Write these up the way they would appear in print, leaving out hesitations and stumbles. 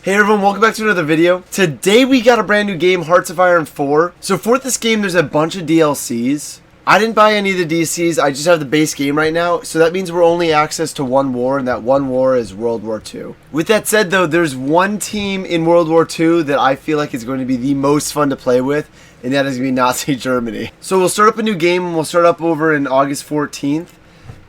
Hey everyone, welcome back to another video. Today we got a brand new game, Hearts of Iron 4. So for this game, there's a bunch of DLCs. I didn't buy any of the DLCs, I just have the base game right now. So that means we're only access to one war, and that one war is World War II. With that said though, there's one team in World War II that I feel like is going to be the most fun to play with, and that is going to be Nazi Germany. So we'll start up a new game, and we'll start up over in August 14th.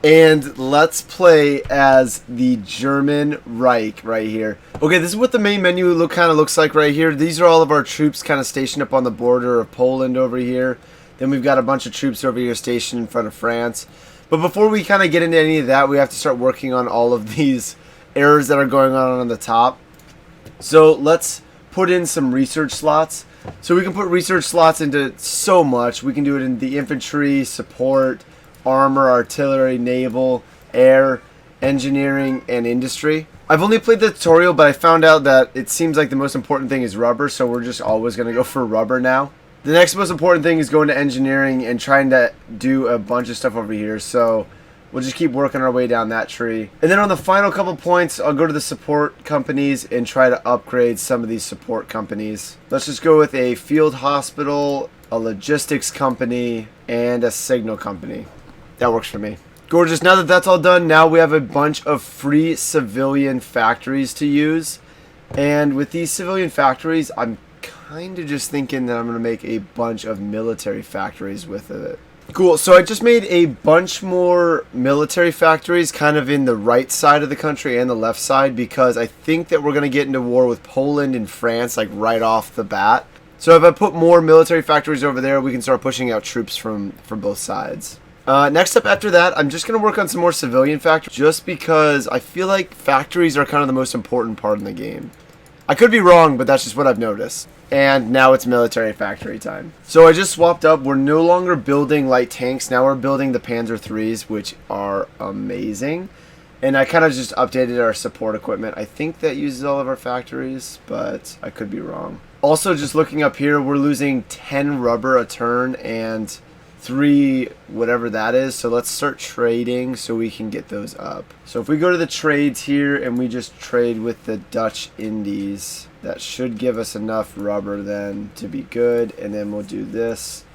And let's play as the German Reich right here. Okay, this is what the main menu kind of looks like right here. These are all of our troops kind of stationed up on the border of Poland over here. Then we've got a bunch of troops over here stationed in front of France. But before we kind of get into any of that, we have to start working on all of these errors that are going on the top. So let's put in some research slots. So we can put research slots into so much. We can do it in the infantry, support, armor, artillery, naval, air, engineering, and industry. I've only played the tutorial, but I found out that it seems like the most important thing is rubber, so we're just always going to go for rubber now. The next most important thing is going to engineering and trying to do a bunch of stuff over here, so we'll just keep working our way down that tree. And then on the final couple points, I'll go to the support companies and try to upgrade some of these support companies. Let's just go with a field hospital, a logistics company, and a signal company. That works for me. Gorgeous. Now that that's all done, now we have a bunch of free civilian factories to use. And with these civilian factories, I'm kind of just thinking that I'm going to make a bunch of military factories with it. Cool. So I just made a bunch more military factories kind of in the right side of the country and the left side, because I think that we're going to get into war with Poland and France like right off the bat. So if I put more military factories over there, we can start pushing out troops from both sides. Next up after that, I'm just going to work on some more civilian factories, just because I feel like factories are kind of the most important part in the game. I could be wrong, but that's just what I've noticed. And now it's military factory time. So I just swapped up. We're no longer building light tanks. Now we're building the Panzer IIIs, which are amazing. And I kind of just updated our support equipment. I think that uses all of our factories, but I could be wrong. Also, just looking up here, we're losing 10 rubber a turn and 3 whatever that is. So let's start trading so we can get those up. So if we go to the trades here and we just trade with the Dutch Indies, that should give us enough rubber then to be good. And then we'll do this,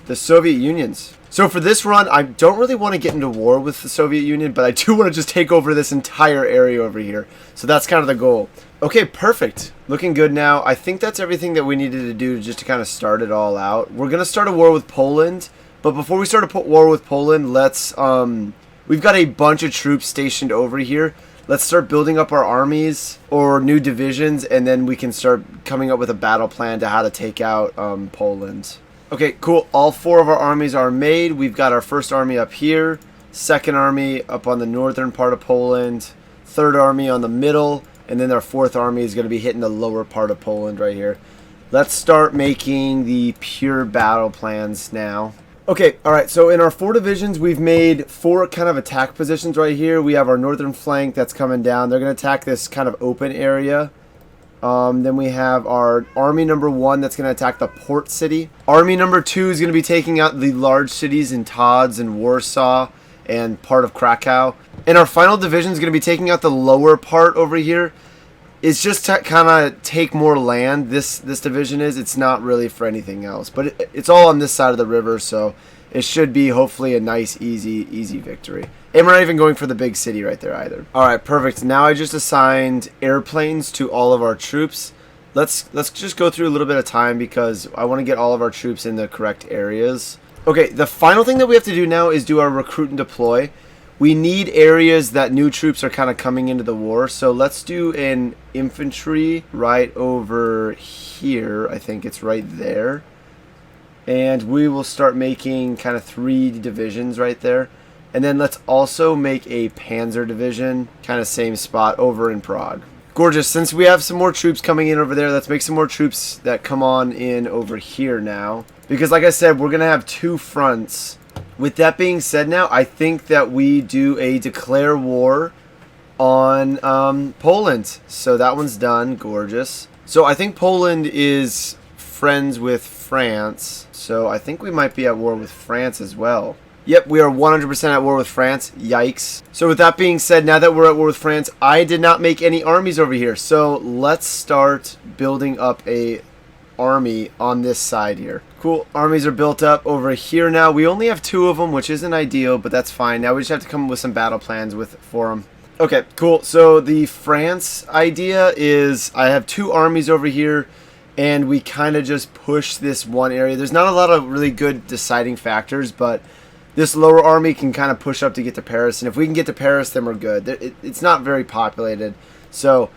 the Soviet Unions. So for this run, I don't really want to get into war with the Soviet Union, but I do want to just take over this entire area over here. So that's kind of the goal. Okay, perfect. Looking good now. I think that's everything that we needed to do just to kind of start it all out. We're going to start a war with Poland. But before we start a war with Poland, let's, we've got a bunch of troops stationed over here. Let's start building up our armies or new divisions, and then we can start coming up with a battle plan to how to take out Poland. Okay, cool. All 4 of our armies are made. We've got our first army up here, second army up on the northern part of Poland, third army on the middle, and then our 4th army is going to be hitting the lower part of Poland right here. Let's start making the pure battle plans now. Okay, alright, so in our 4 divisions, we've made 4 kind of attack positions right here. We have our northern flank that's coming down. They're going to attack this kind of open area. Then we have our army number 1 that's going to attack the port city. Army number 2 is going to be taking out the large cities in Todz and Warsaw and part of Krakow. And our final division is going to be taking out the lower part over here. It's just to kind of take more land. This division is. It's not really for anything else. But it's all on this side of the river, so it should be hopefully a nice, easy victory. And we're not even going for the big city right there either. Alright, perfect. Now I just assigned airplanes to all of our troops. Let's just go through a little bit of time because I want to get all of our troops in the correct areas. Okay, the final thing that we have to do now is do our recruit and deploy. We need areas that new troops are kind of coming into the war. So let's do an infantry right over here. I think it's right there. And we will start making kind of 3 divisions right there. And then let's also make a panzer division, kind of same spot over in Prague. Gorgeous. Since we have some more troops coming in over there, let's make some more troops that come on in over here now. Because like I said, we're going to have 2 fronts. With that being said now, I think that we do a declare war on Poland. So that one's done. Gorgeous. So I think Poland is friends with France. So I think we might be at war with France as well. Yep, we are 100% at war with France. Yikes. So with that being said, now that we're at war with France, I did not make any armies over here. So let's start building up a army on this side here. Cool. Armies are built up over here now. We only have 2 of them, which isn't ideal, but that's fine. Now we just have to come up with some battle plans for them. Okay, cool. So the France idea is I have 2 armies over here, and we kind of just push this one area. There's not a lot of really good deciding factors, but this lower army can kind of push up to get to Paris. And if we can get to Paris, then we're good. It's not very populated. So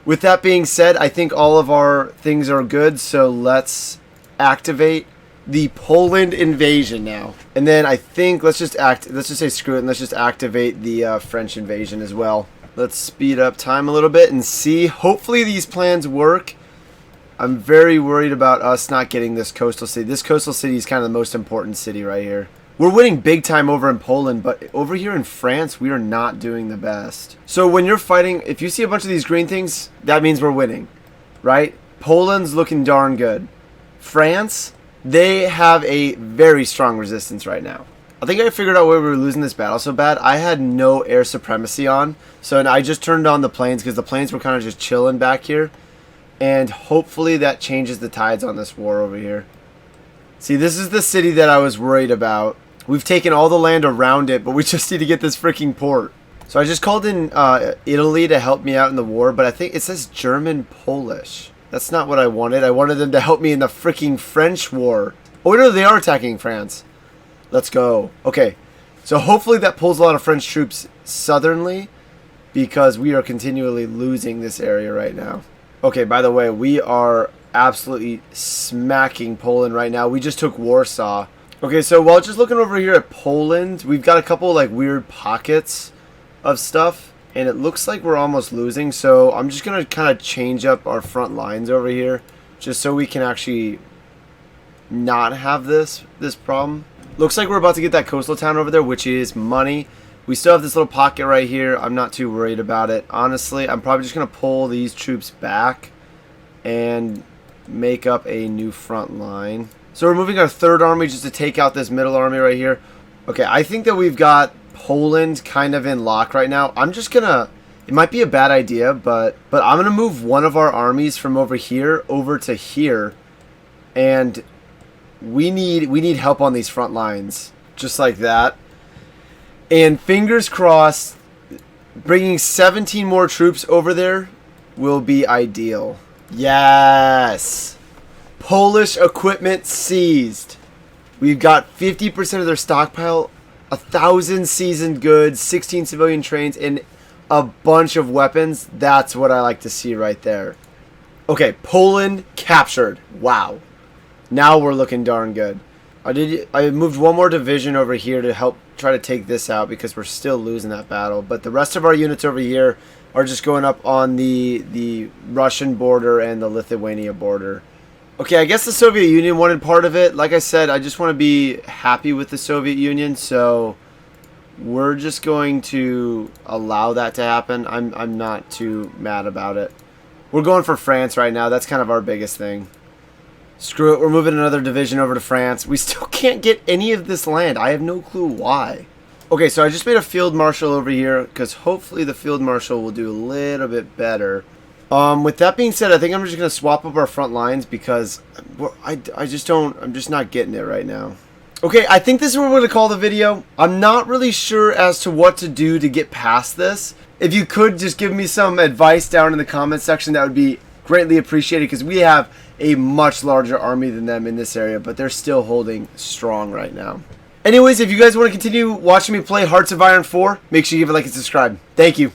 with that being said, I think all of our things are good. So let's activate the Poland invasion now. And then I think let's just say screw it, and let's just activate the French invasion as well. Let's speed up time a little bit and see. Hopefully these plans work. I'm very worried about us not getting this coastal city. This coastal city is kind of the most important city right here. We're winning big time over in Poland, but over here in France, we are not doing the best. So when you're fighting, if you see a bunch of these green things, that means we're winning, right? Poland's looking darn good. France, they have a very strong resistance right now. I think I figured out why we were losing this battle so bad. I had no air supremacy on, so I just turned on the planes because the planes were kind of just chilling back here. And hopefully that changes the tides on this war over here. See, this is the city that I was worried about. We've taken all the land around it, but we just need to get this freaking port. So I just called in Italy to help me out in the war, but I think it says German-Polish. That's not what I wanted. I wanted them to help me in the freaking French war. Oh, no, they are attacking France. Let's go. Okay, so hopefully that pulls a lot of French troops southernly, because we are continually losing this area right now. Okay, by the way, we are absolutely smacking Poland right now. We just took Warsaw. Okay, so while just looking over here at Poland, we've got a couple like weird pockets of stuff, and it looks like we're almost losing. So I'm just gonna kind of change up our front lines over here, just so we can actually not have this problem. Looks like we're about to get that coastal town over there, which is money. We still have this little pocket right here. I'm not too worried about it. Honestly, I'm probably just going to pull these troops back and make up a new front line. So we're moving our 3rd army just to take out this middle army right here. Okay, I think that we've got Poland kind of in lock right now. I'm just going to... It might be a bad idea, but I'm going to move one of our armies from over here over to here. And we need help on these front lines. Just like that. And fingers crossed, bringing 17 more troops over there will be ideal. Yes! Polish equipment seized. We've got 50% of their stockpile, 1,000 seasoned goods, 16 civilian trains, and a bunch of weapons. That's what I like to see right there. Okay, Poland captured. Wow. Now we're looking darn good. I moved one more division over here to help try to take this out because we're still losing that battle. But the rest of our units over here are just going up on the Russian border and the Lithuania border. Okay, I guess the Soviet Union wanted part of it. Like I said, I just want to be happy with the Soviet Union, so we're just going to allow that to happen. I'm not too mad about it. We're going for France right now. That's kind of our biggest thing. Screw it, we're moving another division over to France. We still can't get any of this land. I have no clue why. Okay, so I just made a field marshal over here because hopefully the field marshal will do a little bit better. With that being said, I think I'm just going to swap up our front lines because I'm just not getting it right now. Okay, I think this is what we're going to call the video. I'm not really sure as to what to do to get past this. If you could just give me some advice down in the comment section, that would be greatly appreciated because we have a much larger army than them in this area, but they're still holding strong right now. Anyways, if you guys want to continue watching me play Hearts of Iron 4, make sure you give a like and subscribe. Thank you.